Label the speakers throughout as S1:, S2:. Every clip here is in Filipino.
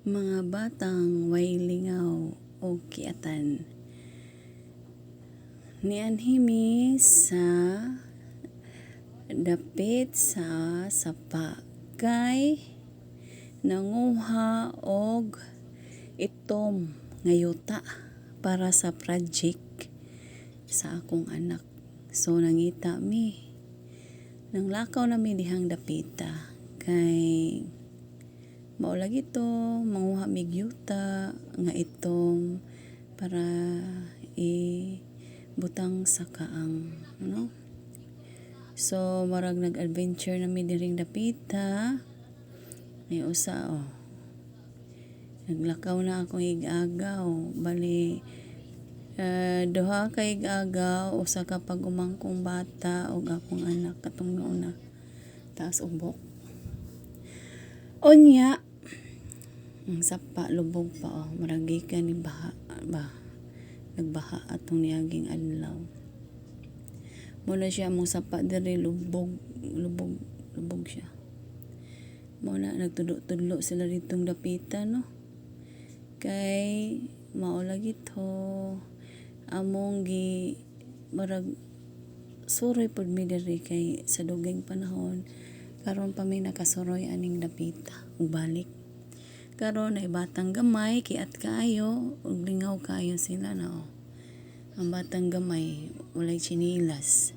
S1: Mga batang way lingaw o kiatan. Nianhimi sa dapit sa sapa kay nanguha og itom ngayuta para sa project sa akong anak. So nangita mi, nanglakaw na mi dihang dapita kay maulag ito, manguha mig yuta nga itom para butang sa kaang, no? So marag nag-adventure na mi diring dapita. May usa naglakaw na akong igagaw, bali duha ka igagaw, usa ka pag-umangkong bata ug akong anak katong una taas ubok. Unya ang sapa lubog pa maragi ka ni baha ba, nagbaha atong niaging adlaw. Muna siya mong sapa diri lubog siya. Muna nagtudlo sila ditong dapita, no? Kay maulag ito among marag suroy pod mi diri kay sa duging panahon karon pa may nakasuroy aning dapita ug balik. Karon ay batang gamay kiat kaayo ug lingaw kaayo sila na Ang batang gamay walay chinilas.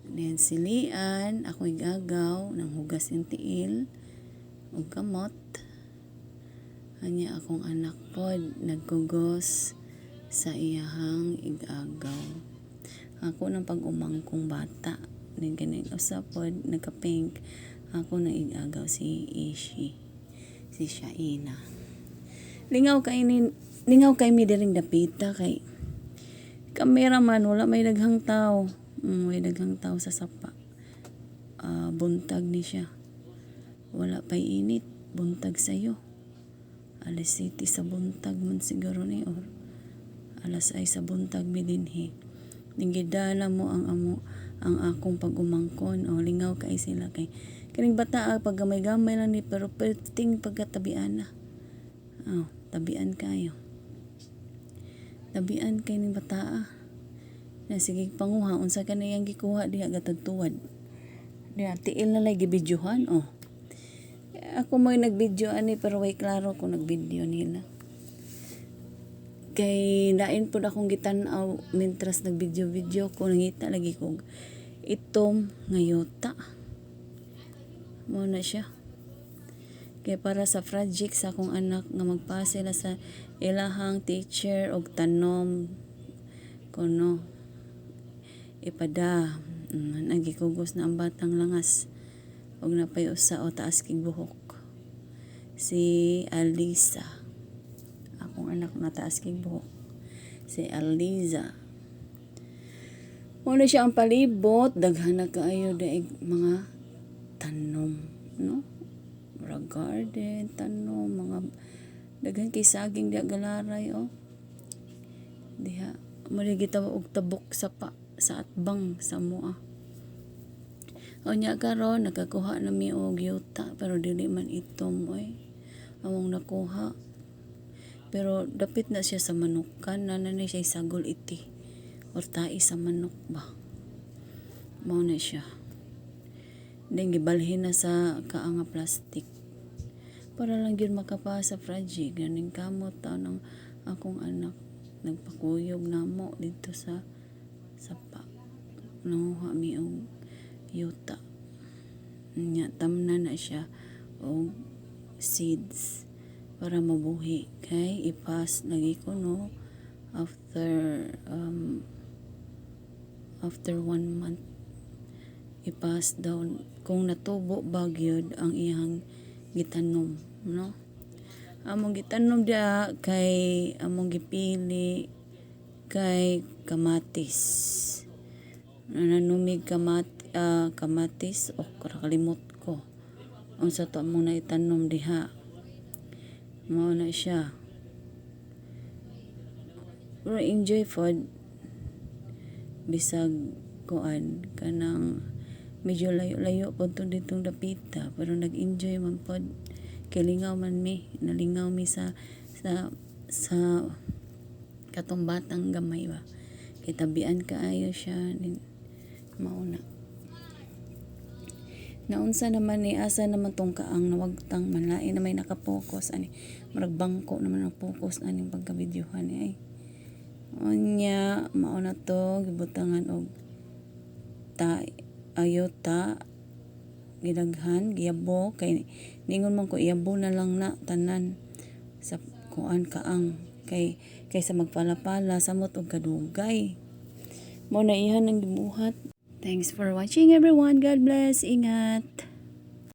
S1: Then silian ako igagaw nang hugas yung tiil ug kamot. Anya akong anak pod nagkugos sa iyahang igagaw. Ako ng pag-umangkong bata. Then ganing usa pod nagka-pink. Ako na igagaw si Ishi. Si Shaina. Lingaw kay mi diring dapita kay cameraman wala may daghang tao. May daghang tao sa sapa. Buntag ni siya. Wala pay init, buntag sayo. Alas 7 sa buntag man siguro ni or alas 6 sa buntag midinhi. Ningidala mo ang akong pag-umangkon lingaw kay sila kay kining bata pag gamay-gamay lang ni pero perting pagkatabian na. Tabian kayo. Tabian kay ning bata na sige panguha unsa kaniyang gikuha diha gatagtuwad. Diha tiil na lay gibidyohan Ako mo nag-video ani pero way klaro ko nag-video nila. Kay dain pod akong gitan-aw mentras nag-video ko nangita lagi kog itom ngayota. Mo na siya. Kay para sa project sa akong anak nga magpasa sila sa ilahang teacher og tanom kuno ipada nagikugos na ang batang langas og napay usa taas kig buhok si Alisa. Akong anak na taas kig buhok si Aliza. Muna siya ang palibot daghan na kaayo daig mga tanom, no? Mga garden, tanom, mga daghan kay saging diha galaray diha mo gitaw og tabok sa atbang sa mua. Nya karon nakakuha na mi og yuta pero dili man itom among nakuha. Pero dapit na siya sa manukan na siya sagol iti or tai sa manok ba. Mao na siya. Then gibalhin na sa kaanga plastic para lang yun makapasa project ganing kamot ng akong anak nagpakuyog namo dito sa sapa. Nanguha mi og yuta. Nya tamna na siya og seeds para mabuhi kay ipas lagi ko after 1 month ipas down kung natubo bagyod ang iyang gitanom, no? Among gitanom dia kay among gipili kay kamatis. Nanumig kamatis kalimot ko. Unsa to among naitanom diha. Mao na siya. Pero enjoy food bisag kuan kanang medyo layo-layo po ditong dapita pero nag-enjoy man pod kay lingaw man mi, nalingaw mi sa katong batang gamay ba. Kay tabian kaayo siya mauna. Naunsa naman ni asa naman tong kaang nawagtang manlain na may nakapokus ani marag bangko naman ang focus ani pagka-videohan ni ay. Onya mauna to gibutangan og ayota gidaghan giyabo kay ningon man ko iyabo na lang na tanan sa kuan kaang kaysa magpalapala samot og kadugay. Mao na ihan ang gibuhat. Thanks for watching everyone. God bless. Ingat.